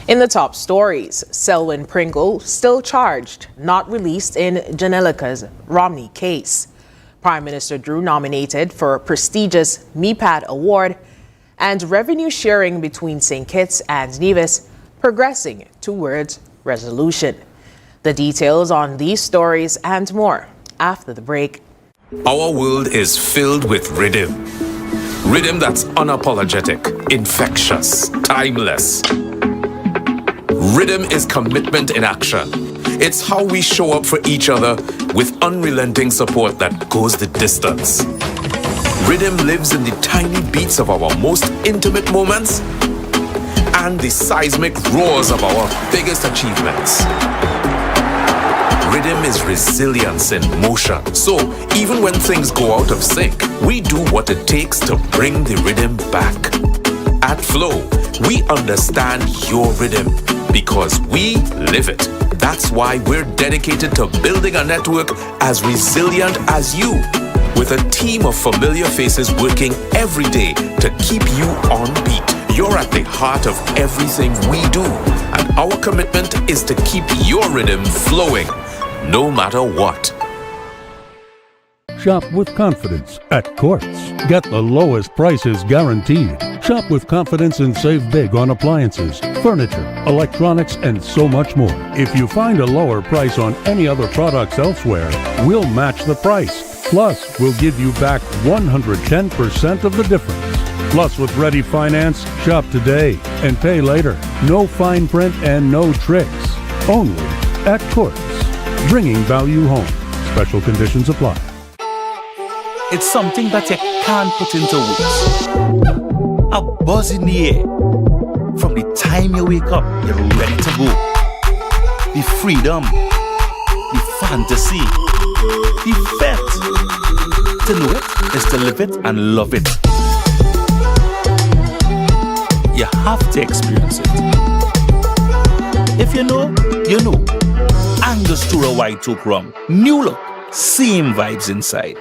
In the top stories, Selwyn Pringle still charged, not released in Janelica's Romney case. Prime Minister Drew nominated for prestigious MEPAD award, and revenue sharing between St. Kitts and Nevis progressing towards resolution. The details on these stories and more after the break. Our world is filled with rhythm. Rhythm that's unapologetic, infectious, timeless. Rhythm is commitment in action. It's how we show up for each other with unrelenting support that goes the distance. Rhythm lives in the tiny beats of our most intimate moments and the seismic roars of our biggest achievements. Rhythm is resilience in motion. So even when things go out of sync, we do what it takes to bring the rhythm back. At Flow, we understand your rhythm because we live it. That's why we're dedicated to building a network as resilient as you, with a team of familiar faces working every day to keep you on beat. You're at the heart of everything we do, and our commitment is to keep your rhythm flowing, no matter what. Shop with confidence at Courts. Get the lowest prices guaranteed. Shop with confidence and save big on appliances, furniture, electronics, and so much more. If you find a lower price on any other products elsewhere, we'll match the price. Plus, we'll give you back 110% of the difference. Plus, with Ready Finance, shop today and pay later. No fine print and no tricks. Only at Courts. Bringing value home. Special conditions apply. It's something that you can't put into words. A buzz in the air. From the time you wake up, you're ready to go. The freedom, the fantasy, the fete. To know it is to live it and love it. You have to experience it. If you know, you know. Angostura White Oak Rum. New look, same vibes inside.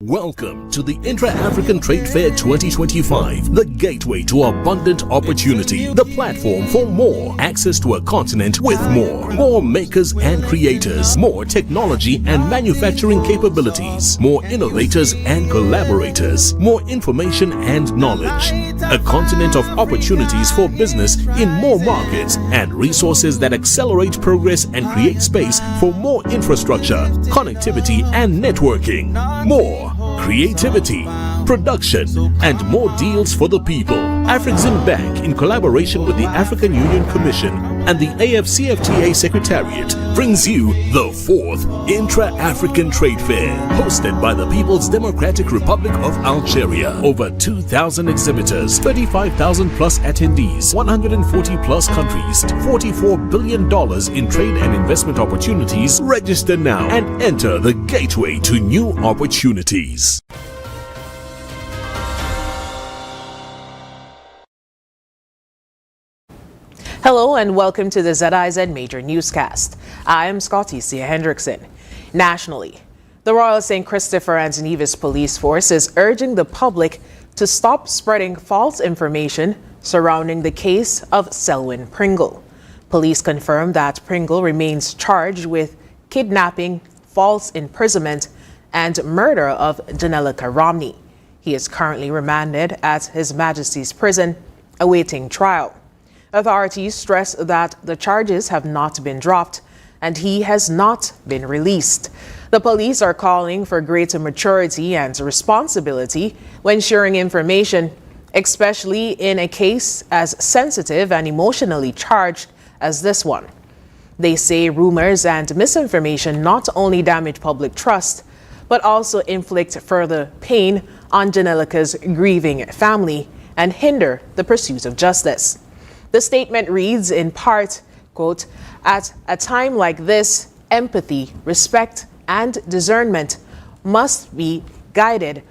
Welcome to the Intra-African Trade Fair 2025, the gateway to abundant opportunity, the platform for more, access to a continent with more makers and creators, more technology and manufacturing capabilities, more innovators and collaborators, more information and knowledge, a continent of opportunities for business in more markets and resources that accelerate progress and create space for more infrastructure, connectivity and networking, more creativity, production, and more deals for the people. Afrexim Bank, in collaboration with the African Union Commission and the AFCFTA Secretariat, brings you the 4th Intra-African Trade Fair, hosted by the People's Democratic Republic of Algeria. Over 2,000 exhibitors, 35,000 plus attendees, 140 plus countries, $44 billion in trade and investment opportunities. Register now and enter the gateway to new opportunities. Hello and welcome to the ZIZ Major Newscast. I am Scotty Cia Hendrickson. Nationally, the Royal St. Christopher and Nevis Police Force is urging the public to stop spreading false information surrounding the case of Selwyn Pringle. Police confirm that Pringle remains charged with kidnapping, false imprisonment, and murder of Janelica Romney. He is currently remanded at His Majesty's Prison, awaiting trial. Authorities stress that the charges have not been dropped and he has not been released. The police are calling for greater maturity and responsibility when sharing information, especially in a case as sensitive and emotionally charged as this one. They say rumors and misinformation not only damage public trust, but also inflict further pain on Janelica's grieving family and hinder the pursuit of justice. The statement reads in part, quote, "At a time like this, empathy, respect, and discernment must be guided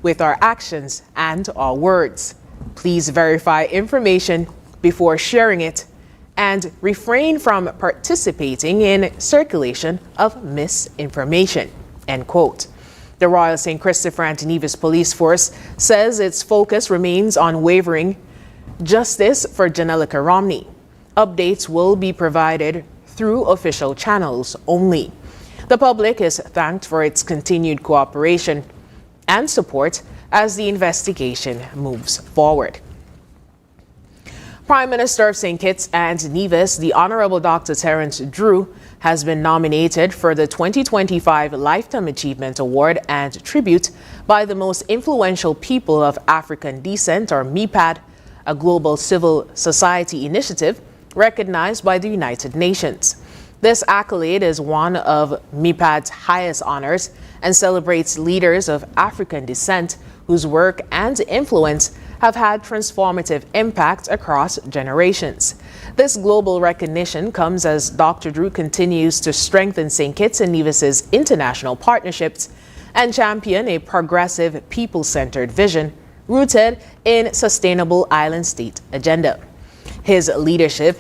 with our actions and our words. Please verify information before sharing it and refrain from participating in circulation of misinformation," end quote. The Royal St. Christopher and Nevis Police Force says its focus remains on wavering justice for Janelica Romney. Updates will be provided through official channels only. The public is thanked for its continued cooperation and support as the investigation moves forward. Prime Minister of St. Kitts and Nevis, the Honorable Dr. Terence Drew, has been nominated for the 2025 Lifetime Achievement Award and Tribute by the Most Influential People of African Descent, or MEPAD, a global civil society initiative recognized by the United Nations. This accolade is one of MEPAD's highest honors and celebrates leaders of African descent whose work and influence have had transformative impact across generations. This global recognition comes as Dr. Drew continues to strengthen St. Kitts and Nevis's international partnerships and champion a progressive, people-centered vision rooted in sustainable island state agenda. His leadership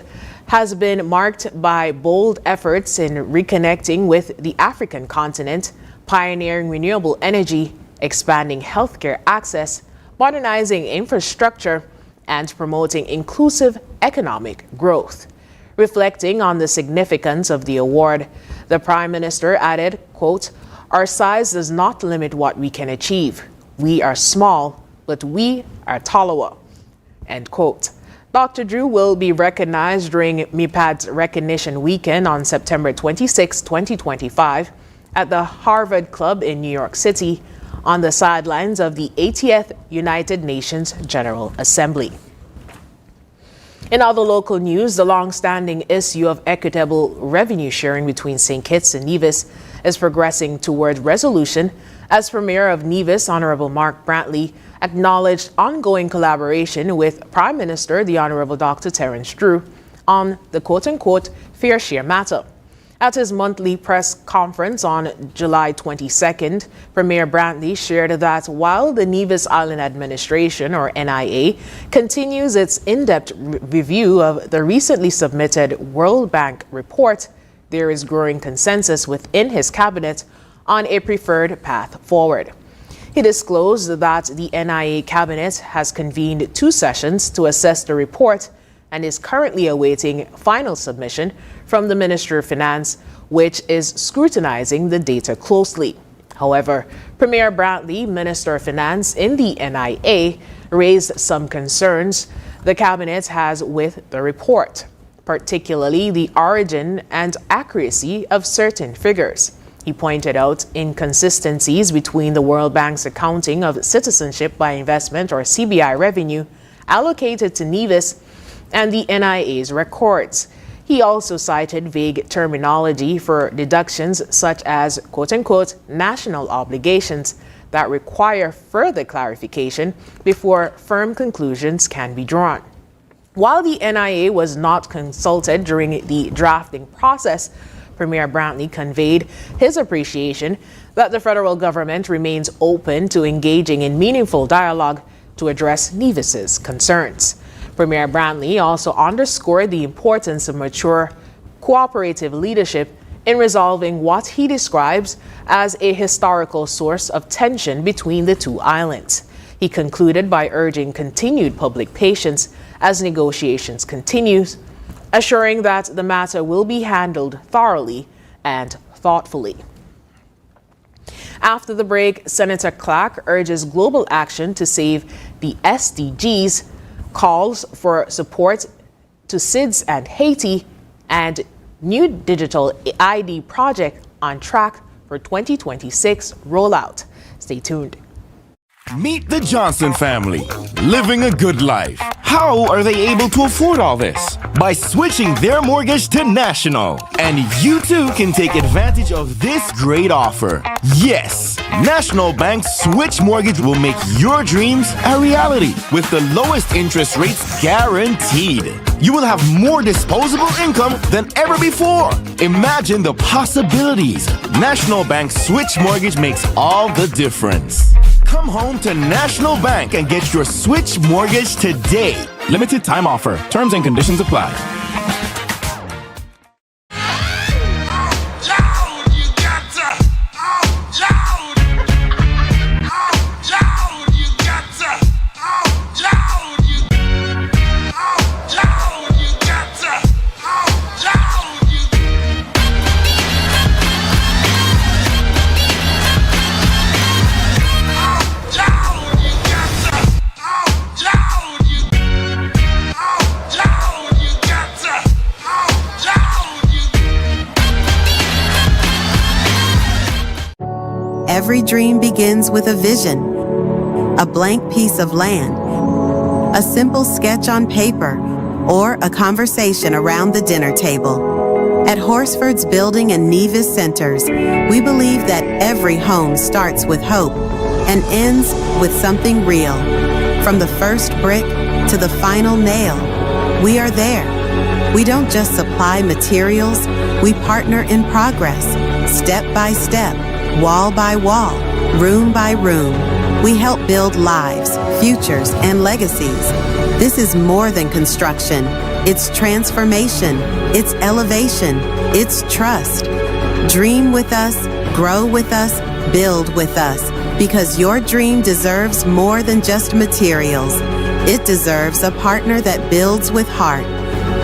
has been marked by bold efforts in reconnecting with the African continent, pioneering renewable energy, expanding healthcare access, modernizing infrastructure, and promoting inclusive economic growth. Reflecting on the significance of the award, the Prime Minister added, quote, "Our size does not limit what we can achieve. We are small, but we are Talawa," end quote. Dr. Drew will be recognized during MEPAD's Recognition Weekend on September 26, 2025 at the Harvard Club in New York City, on the sidelines of the 80th United Nations General Assembly. In other local news, the long-standing issue of equitable revenue sharing between St. Kitts and Nevis is progressing toward resolution as Premier of Nevis, Honorable Mark Brantley, acknowledged ongoing collaboration with Prime Minister, the Honorable Dr. Terence Drew, on the quote-unquote fair share matter. At his monthly press conference on July 22nd, Premier Brantley shared that while the Nevis Island Administration, or NIA, continues its in-depth review of the recently submitted World Bank report, there is growing consensus within his cabinet on a preferred path forward. He disclosed that the NIA cabinet has convened 2 sessions to assess the report and is currently awaiting final submission from the Minister of Finance, which is scrutinizing the data closely. However, Premier Brantley, Minister of Finance in the NIA, raised some concerns the cabinet has with the report, particularly the origin and accuracy of certain figures. He pointed out inconsistencies between the World Bank's accounting of citizenship by investment, or CBI revenue, allocated to Nevis and the NIA's records. He also cited vague terminology for deductions such as quote-unquote national obligations that require further clarification before firm conclusions can be drawn. While the NIA was not consulted during the drafting process, Premier Brantley conveyed his appreciation that the federal government remains open to engaging in meaningful dialogue to address Nevis's concerns. Premier Brantley also underscored the importance of mature, cooperative leadership in resolving what he describes as a historical source of tension between the 2 islands. He concluded by urging continued public patience as negotiations continue, assuring that the matter will be handled thoroughly and thoughtfully. After the break, Senator Clark urges global action to save the SDGs, calls for support to ZIZ and Haiti, and new digital ID project on track for 2026 rollout. Stay tuned. Meet the Johnson family, living a good life. How are they able to afford all this? By switching their mortgage to National. And you too can take advantage of this great offer. Yes, National Bank's Switch Mortgage will make your dreams a reality with the lowest interest rates guaranteed. You will have more disposable income than ever before. Imagine the possibilities. National Bank's Switch Mortgage makes all the difference. Come home to National Bank and get your Switch Mortgage today. Limited time offer. Terms and conditions apply. every dream begins with a vision, a blank piece of land, a simple sketch on paper, or a conversation around the dinner table. At Horsford's Building and Nevis Centers, we believe that every home starts with hope and ends with something real. From the first brick to the final nail, we are there. We don't just supply materials, we partner in progress, step by step, wall by wall, room by room. We help build lives, futures, and legacies. This is more than construction. It's transformation. It's elevation. It's trust. Dream with us, grow with us, build with us, because your dream deserves more than just materials. It deserves a partner that builds with heart.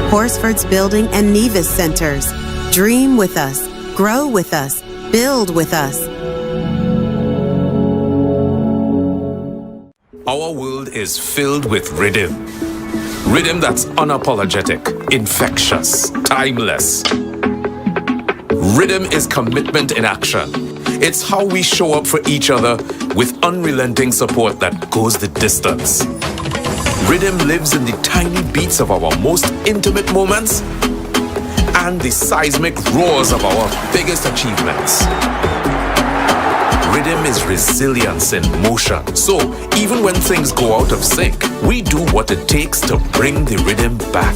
Horsford's Building and Nevis Centers. Dream with us, grow with us, build with us. Our world is filled with rhythm. Rhythm that's unapologetic, infectious, timeless. Rhythm is commitment in action. It's how we show up for each other with unrelenting support that goes the distance. Rhythm lives in the tiny beats of our most intimate moments and the seismic roars of our biggest achievements. Rhythm is resilience in motion. So even when things go out of sync, we do what it takes to bring the rhythm back.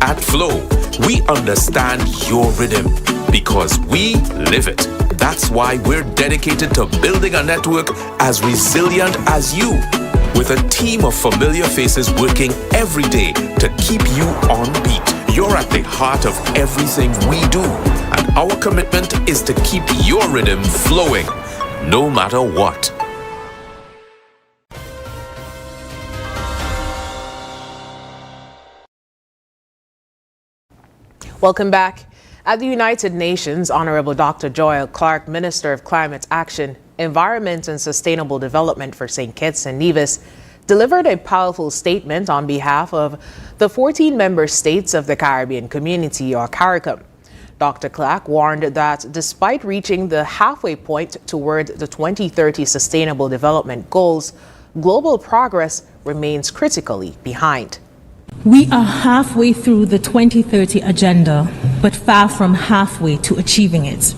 At Flow, we understand your rhythm because we live it. That's why we're dedicated to building a network as resilient as you, with a team of familiar faces working every day to keep you on beat. You're at the heart of everything we do, and our commitment is to keep your rhythm flowing, no matter what. Welcome back. At the United Nations, Honorable Dr. Joel Clark, Minister of Climate Action, Environment and Sustainable Development for St. Kitts and Nevis, delivered a powerful statement on behalf of the 14 member states of the Caribbean Community, or CARICOM. Dr. Clark warned that despite reaching the halfway point toward the 2030 Sustainable Development Goals, global progress remains critically behind. We are halfway through the 2030 agenda, but far from halfway to achieving it.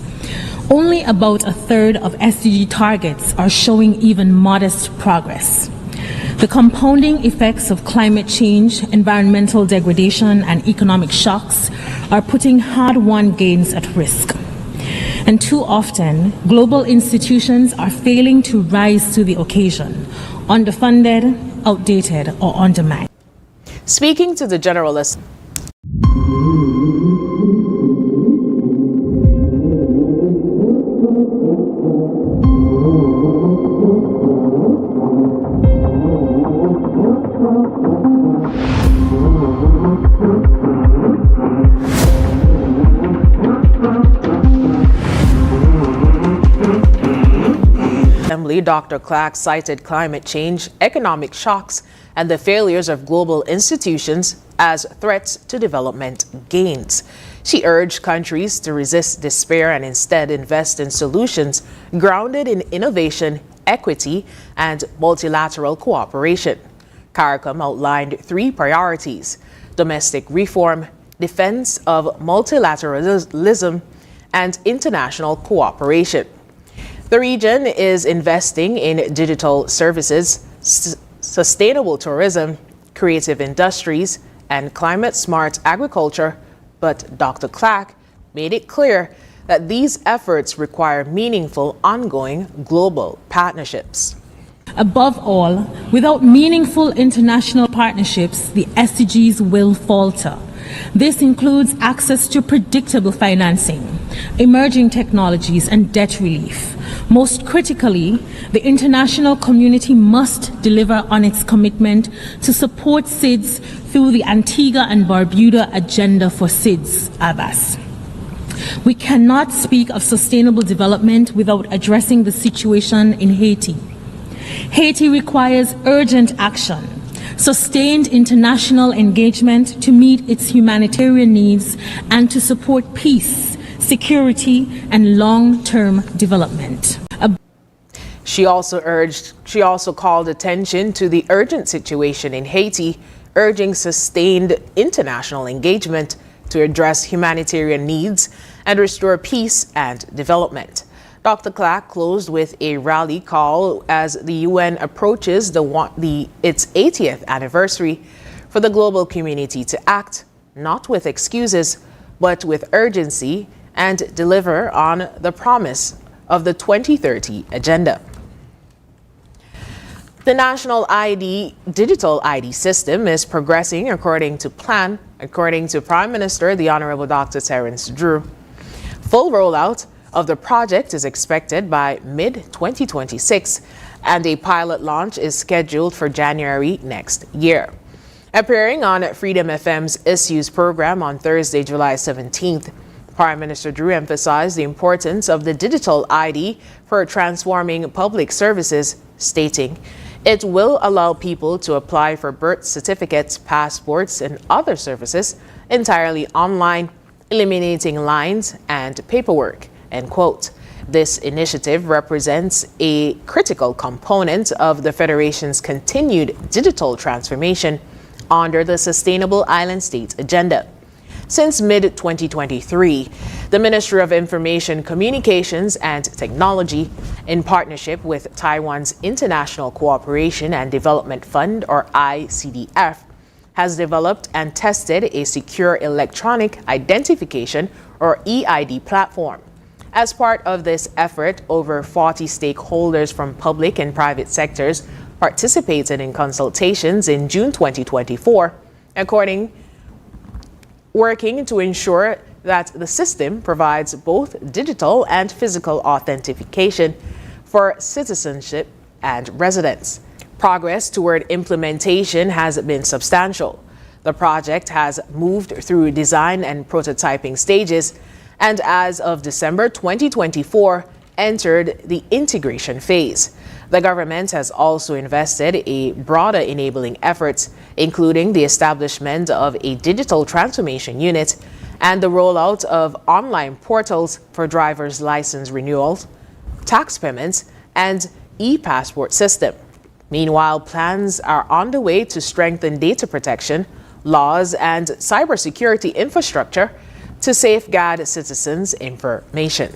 Only about a third of SDG targets are showing even modest progress. The compounding effects of climate change, environmental degradation, and economic shocks are putting hard-won gains at risk. And too often, global institutions are failing to rise to the occasion, underfunded, outdated, or undermined. Speaking to the Generalist, Dr. Clark cited climate change, economic shocks, and the failures of global institutions as threats to development gains. She urged countries to resist despair and instead invest in solutions grounded in innovation, equity, and multilateral cooperation. CARICOM outlined 3 priorities: domestic reform, defense of multilateralism, and international cooperation. The region is investing in digital services, sustainable tourism, creative industries, and climate-smart agriculture, but Dr. Clark made it clear that these efforts require meaningful, ongoing global partnerships. Above all, without meaningful international partnerships, the SDGs will falter. This includes access to predictable financing, emerging technologies, and debt relief. Most critically, the international community must deliver on its commitment to support ZIZ through the Antigua and Barbuda Agenda for ZIZ, ABAS. We cannot speak of sustainable development without addressing the situation in Haiti. Haiti requires urgent action, sustained international engagement to meet its humanitarian needs and to support peace, security, and long-term development. She also called attention to the urgent situation in Haiti, urging sustained international engagement to address humanitarian needs and restore peace and development. Dr. Clark closed with a rally call as the UN approaches its 80th anniversary for the global community to act, not with excuses, but with urgency and deliver on the promise of the 2030 agenda. The national digital ID system is progressing according to plan, according to Prime Minister, the Honorable Dr. Terence Drew. Full rollout of the project is expected by mid-2026, and a pilot launch is scheduled for January next year. Appearing on Freedom FM's Issues program on Thursday, July 17th, Prime Minister Drew emphasized the importance of the digital ID for transforming public services, stating, "It will allow people to apply for birth certificates, passports, and other services entirely online, eliminating lines and paperwork," end quote. This initiative represents a critical component of the Federation's continued digital transformation under the Sustainable Island States agenda. Since mid-2023, the Ministry of Information, Communications and Technology, in partnership with Taiwan's International Cooperation and Development Fund, or ICDF, has developed and tested a secure electronic identification, or EID platform. As part of this effort, over 40 stakeholders from public and private sectors participated in consultations in June 2024, working to ensure that the system provides both digital and physical authentication for citizenship and residents. Progress toward implementation has been substantial. The project has moved through design and prototyping stages, and as of December 2024, entered the integration phase. The government has also invested in broader enabling efforts, including the establishment of a digital transformation unit and the rollout of online portals for driver's license renewals, tax payments, and e-passport system. Meanwhile, plans are on the way to strengthen data protection, laws, and cybersecurity infrastructure to safeguard citizens' information.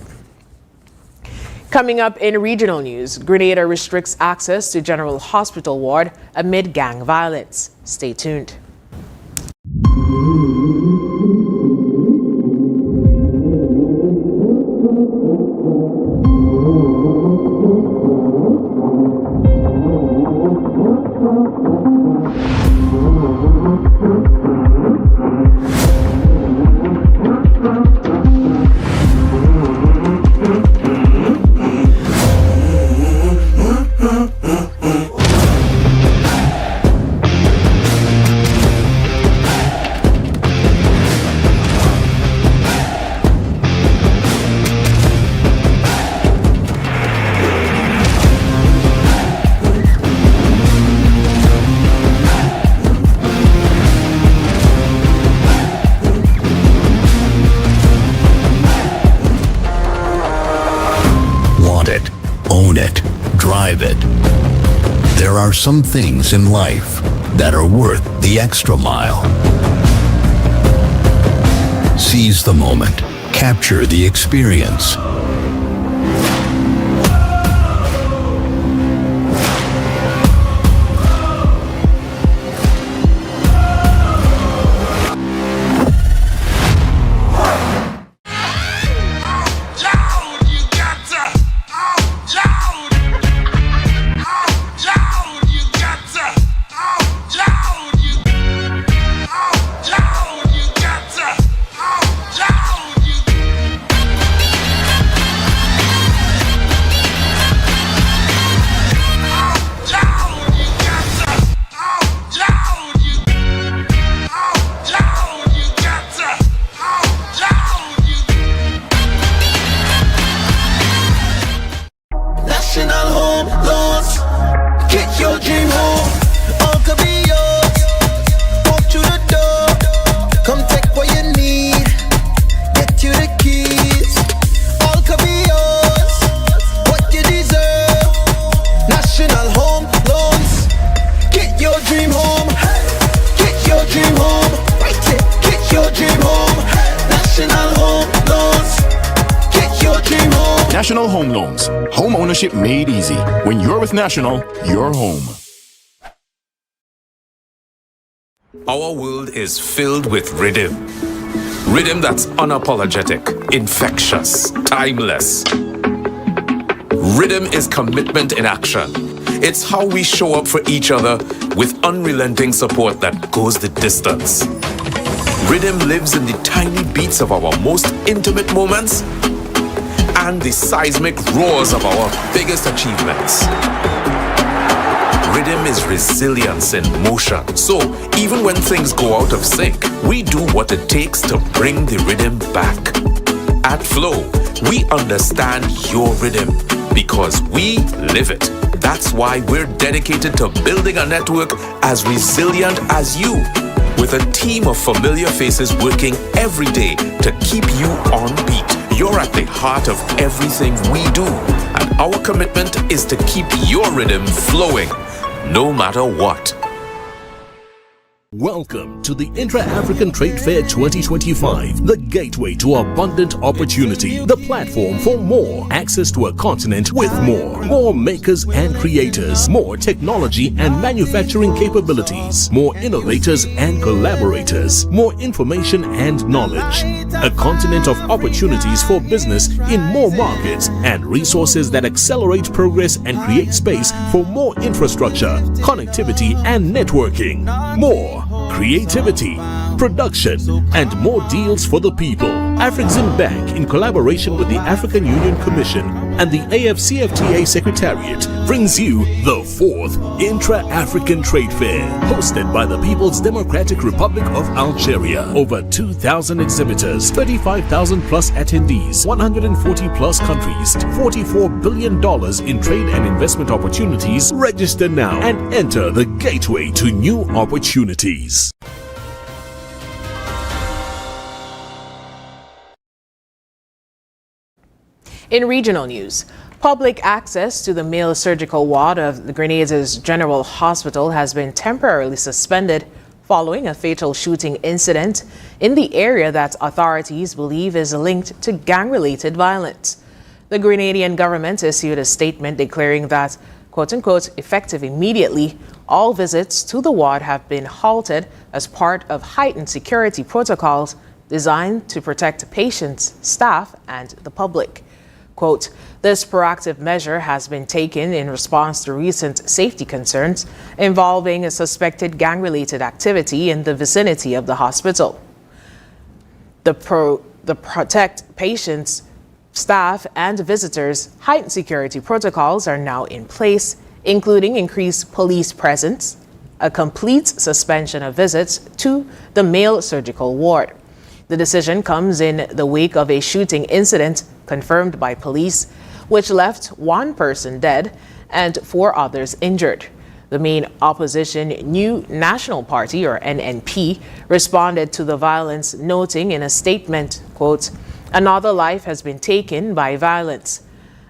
Coming up in regional news, Grenada restricts access to General Hospital ward amid gang violence. Stay tuned. There are some things in life that are worth the extra mile. Seize the moment. Capture the experience. National Home Loans. Home ownership made easy. When you're with National, you're home. Our world is filled with rhythm. Rhythm that's unapologetic, infectious, timeless. Rhythm is commitment in action. It's how we show up for each other with unrelenting support that goes the distance. Rhythm lives in the tiny beats of our most intimate moments and the seismic roars of our biggest achievements. Rhythm is resilience in motion. So even when things go out of sync, we do what it takes to bring the rhythm back. At Flow, we understand your rhythm because we live it. That's why we're dedicated to building a network as resilient as you, with a team of familiar faces working every day to keep you on beat. You're at the heart of everything we do, and our commitment is to keep your rhythm flowing, no matter what. Welcome to the Intra-African Trade Fair 2025, the gateway to abundant opportunity, the platform for more, access to a continent with more makers and creators, more technology and manufacturing capabilities, more innovators and collaborators, more information and knowledge, a continent of opportunities for business in more markets and resources that accelerate progress and create space for more infrastructure, connectivity and networking, more creativity, production, and more deals for the people. Afrexim Bank, in collaboration with the African Union Commission and the AFCFTA Secretariat, brings you the 4th Intra-African Trade Fair, hosted by the People's Democratic Republic of Algeria. Over 2,000 exhibitors, 35,000 plus attendees, 140 plus countries, $44 billion in trade and investment opportunities. Register now and enter the gateway to new opportunities. In regional news, public access to the male surgical ward of the Grenada's General Hospital has been temporarily suspended following a fatal shooting incident in the area that authorities believe is linked to gang-related violence. The Grenadian government issued a statement declaring that, quote-unquote, effective immediately, all visits to the ward have been halted as part of heightened security protocols designed to protect patients, staff, and the public. Quote, this proactive measure has been taken in response to recent safety concerns involving a suspected gang-related activity in the vicinity of the hospital. The protect patients, staff, and visitors, heightened security protocols are now in place, including increased police presence, a complete suspension of visits to the male surgical ward. The decision comes in the wake of a shooting incident confirmed by police, which left one person dead and 4 others injured. The main opposition New National Party, or NNP, responded to the violence, noting in a statement, quote, another life has been taken by violence,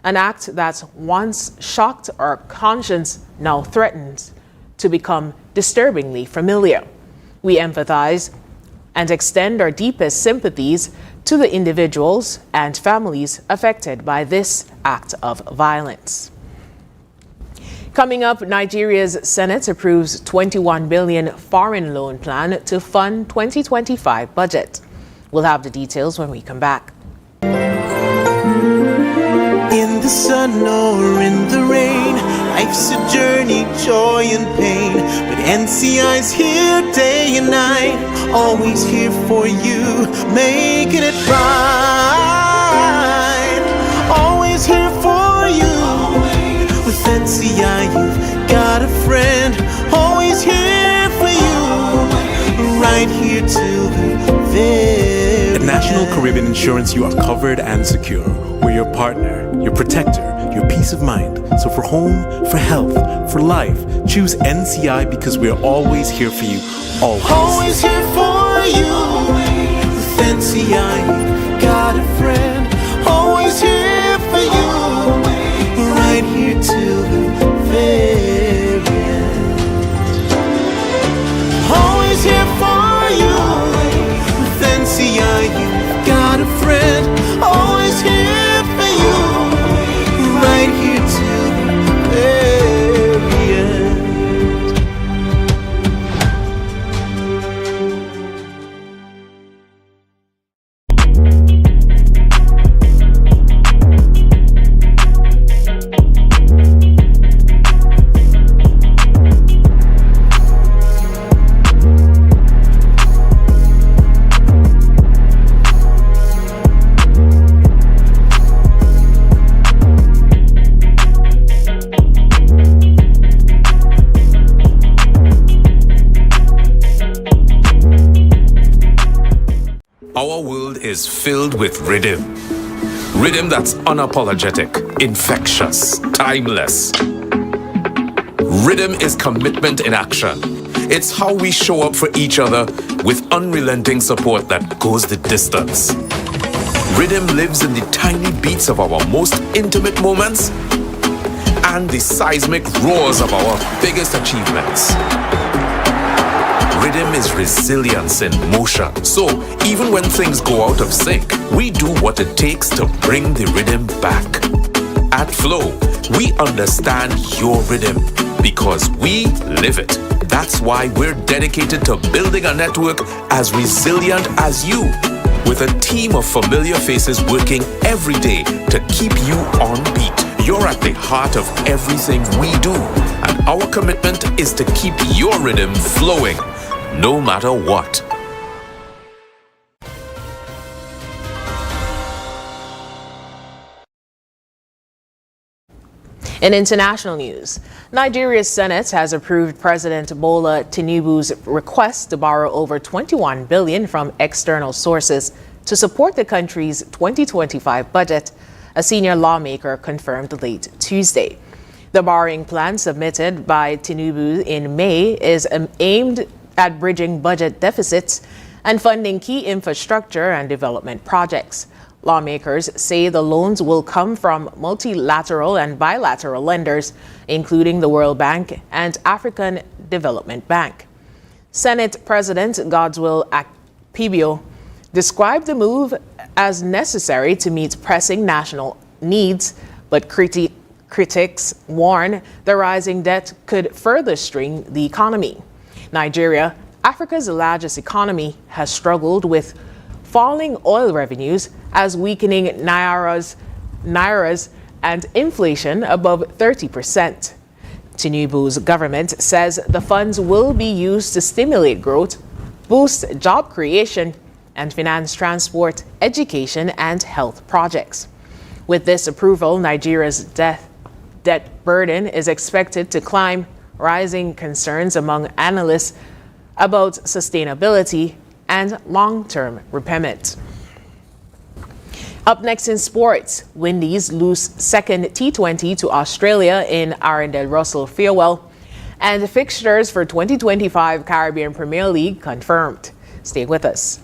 an act that once shocked our conscience now threatens to become disturbingly familiar. We empathize and extend our deepest sympathies to the individuals and families affected by this act of violence. Coming up, Nigeria's Senate approves $21 billion foreign loan plan to fund 2025 budget. We'll have the details when we come back. In the sun or in the rain, life's a journey, joy and pain. But NCI's here day and night, always here for you, making it right. Always here for you. With NCI, you've got a friend, always here for you, right here till the very At National Caribbean Insurance, you are covered and secure. We're your partner, your protector, your peace of mind. So for home, for health, for life, choose NCI because we're always here for you, always. Always here for you. With NCI, you've got a friend, always here for you, right here till the very end. Always here for you. With NCI, you've got a friend, always here for you, filled with rhythm. Rhythm that's unapologetic, infectious, timeless. Rhythm is commitment in action. It's how we show up for each other with unrelenting support that goes the distance. Rhythm lives in the tiny beats of our most intimate moments and the seismic roars of our biggest achievements. Rhythm is resilience in motion. So even when things go out of sync, we do what it takes to bring the rhythm back. At Flow, we understand your rhythm because we live it. That's why we're dedicated to building a network as resilient as you, with a team of familiar faces working every day to keep you on beat. You're at the heart of everything we do, and our commitment is to keep your rhythm flowing, no matter what. In international news, Nigeria's Senate has approved President Bola Tinubu's request to borrow over $21 billion from external sources to support the country's 2025 budget, a senior lawmaker confirmed late Tuesday. The borrowing plan submitted by Tinubu in May is aimed at bridging budget deficits and funding key infrastructure and development projects. Lawmakers say the loans will come from multilateral and bilateral lenders, including the World Bank and African Development Bank. Senate President Godswill Akpabio described the move as necessary to meet pressing national needs, but critics warn the rising debt could further strain the economy. Nigeria, Africa's largest economy, has struggled with falling oil revenues as weakening nairas and inflation above 30%. Tinubu's government says the funds will be used to stimulate growth, boost job creation, and finance transport, education, and health projects. With this approval, Nigeria's debt burden is expected to climb, rising concerns among analysts about sustainability and long-term repayment. Up next in sports, Windies lose second T20 to Australia in Arundel Russell Farewell, and fixtures for 2025 Caribbean Premier League confirmed. Stay with us.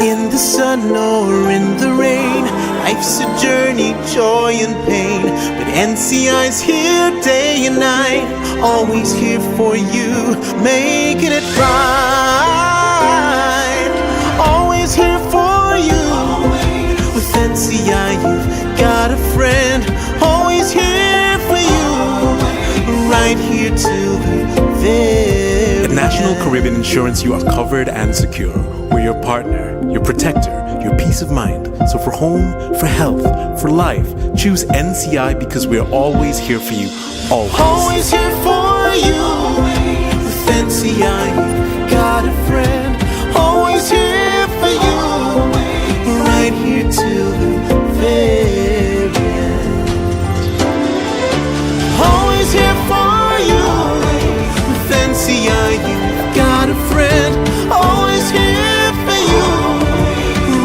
In the sun or in the rain, life's a journey, joy and pain. But NCI's here day and night, always here for you, making it right. Always here for you. With NCI, you've got a friend, always here for you, right here till the very At National Caribbean Insurance, you are covered and secure. We're your partner, your protector, your peace of mind. So for home, for health, for life, choose NCI because we're always here for you, always. Always here for you. With NCI, you've got a friend, always here for you, right here till the very end. Always here for you. With NCI, you've got a friend, always here for you,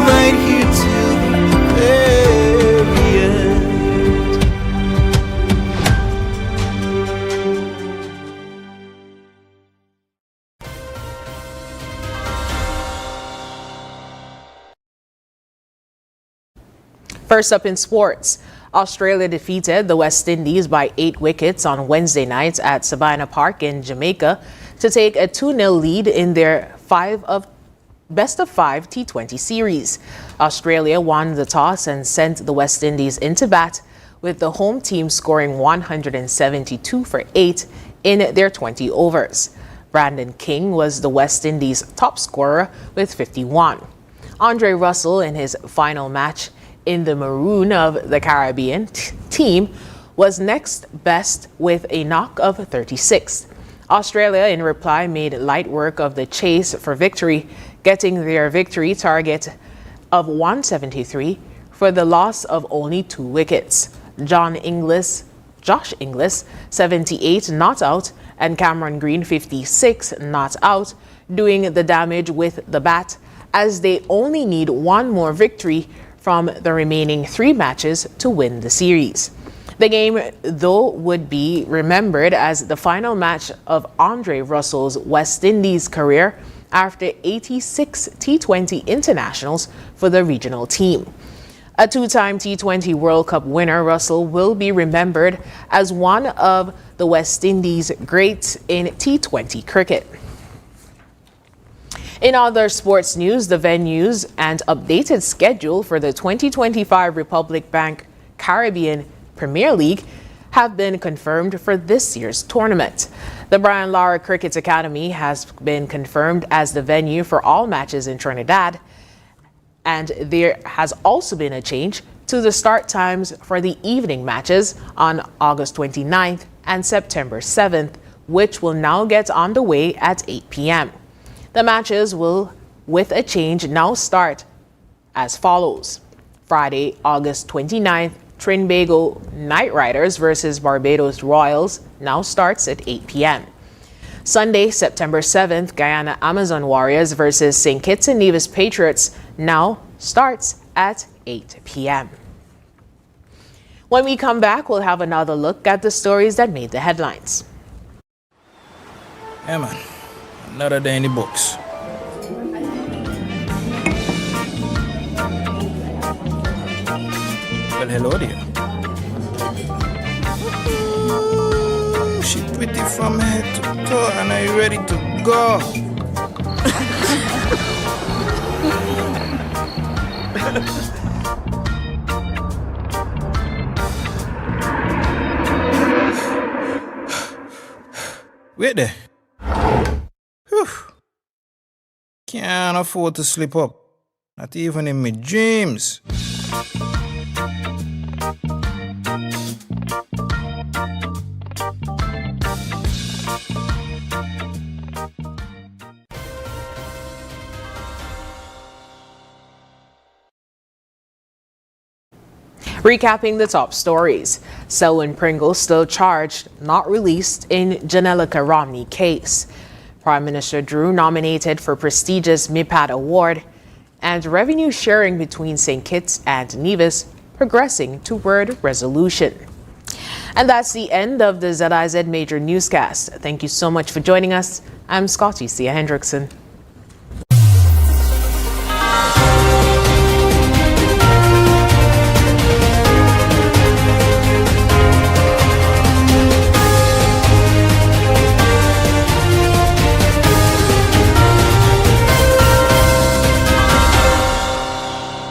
right here till the very end. First up in sports, Australia defeated the West Indies by 8 wickets on Wednesday night at Sabina Park in Jamaica to take a 2-0 lead in their best-of-5 T20 series. Australia won the toss and sent the West Indies into bat, with the home team scoring 172 for 8 in their 20 overs. Brandon King was the West Indies' top scorer with 51. Andre Russell, in his final match in the Maroon of the Caribbean team, was next best with a knock of 36. Australia, in reply, made light work of the chase for victory, getting their victory target of 173 for the loss of only 2 wickets. Josh Inglis, 78 not out, and Cameron Green, 56 not out, doing the damage with the bat as they only need one more victory from the remaining 3 matches to win the series. The game, though, would be remembered as the final match of Andre Russell's West Indies career after 86 T20 internationals for the regional team. A 2-time T20 World Cup winner, Russell will be remembered as one of the West Indies' greats in T20 cricket. In other sports news, the venues and updated schedule for the 2025 Republic Bank Caribbean Premier League have been confirmed for this year's tournament. The Brian Lara Cricket Academy has been confirmed as the venue for all matches in Trinidad, and there has also been a change to the start times for the evening matches on August 29th and September 7th, which will now get underway at 8 p.m. The matches will, with a change, now start as follows. Friday, August 29th, Trinbago Knight Riders versus Barbados Royals now starts at 8 p.m. Sunday, September 7th, Guyana Amazon Warriors versus St. Kitts-Nevis Patriots now starts at 8 p.m. When we come back, we'll have another look at the stories that made the headlines. Yeah, man. Another day in the books. Well, hello there. Ooh, she pretty from head to toe, and are you ready to go? Wait there. Whew. Can't afford to slip up. Not even in my dreams. Recapping the top stories. Selwyn Pringle still charged, not released in Janelica Romney case. Prime Minister Drew nominated for prestigious MIPAD award, and revenue sharing between St. Kitts and Nevis progressing toward resolution. And that's the end of the ZIZ Major Newscast. Thank you so much for joining us. I'm Scotty Cia Hendrickson.